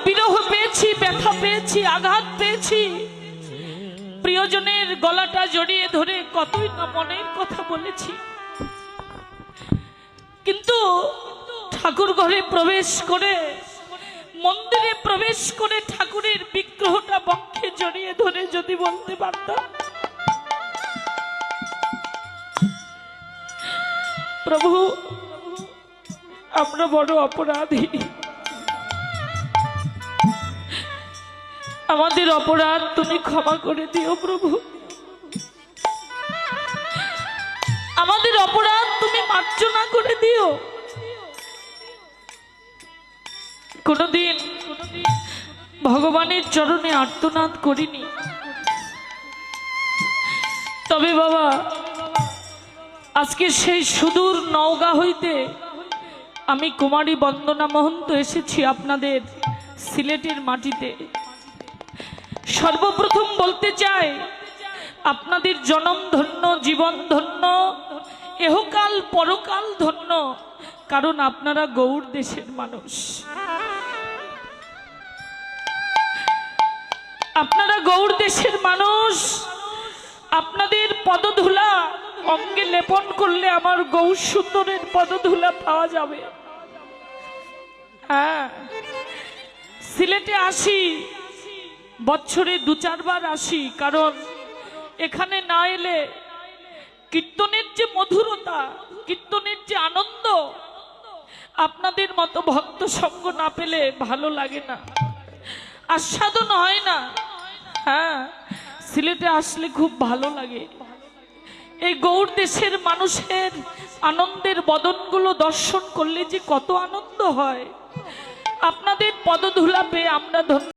বিরহ পেয়েছি, ব্যথা পেয়েছি, আঘাত পেয়েছি। প্রিয়জনের গলাটা জড়িয়ে ধরে কতই না মনের কথা বলেছি, কিন্তু ঠাকুর ঘরে প্রবেশ করে, মন্দিরে প্রবেশ করে ঠাকুরের বিগ্রহটা বক্ষে জড়িয়ে ধরে যদি বলতে পারতাম, প্রভু আমরা বড় অপরাধী, আমাদের অপরাধ তুমি ক্ষমা করে দিও প্রভু, আমাদের অপরাধ তুমি মার্জনা করে দিও। কোনদিন ভগবানের চরণে আর্তনাদ করিনি, তবে বাবা আজকে সেই সুদূর নওগাঁ হইতে আমি কুমারী বন্দনা মহন্ত এসেছি আপনাদের সিলেটের মাটিতে। সর্বপ্রথম বলতে চাই আপনাদের জনম ধন্য, জীবন ধন্য, এহকাল পরকাল ধন্য, কারণ আপনারা গৌড় দেশের মানুষ, আপনারা গৌড় দেশের মানুষ। আপনাদের পদধূলা অঙ্গে লেপন করলে আমার গৌর সুন্দরের পদধূলা পাওয়া যাবে। হ্যাঁ, সিলেটে আসি, বছরে 2-4 বার আসি, কারণ এখানে না এলে কীর্তনের যে মধুরতা, কীর্তনের যে আনন্দ, আপনাদের মতো ভক্ত সঙ্গ না পেলে ভালো লাগে না, আস্বাদন হয় না। হ্যাঁ, সিলেটে আসলে খুব ভালো লাগে। এই গৌড় দেশের মানুষের আনন্দের বদনগুলো দর্শন করলে যে কত আনন্দ হয়। আপনাদের পদধূলা পেয়ে আমরা ধন্য।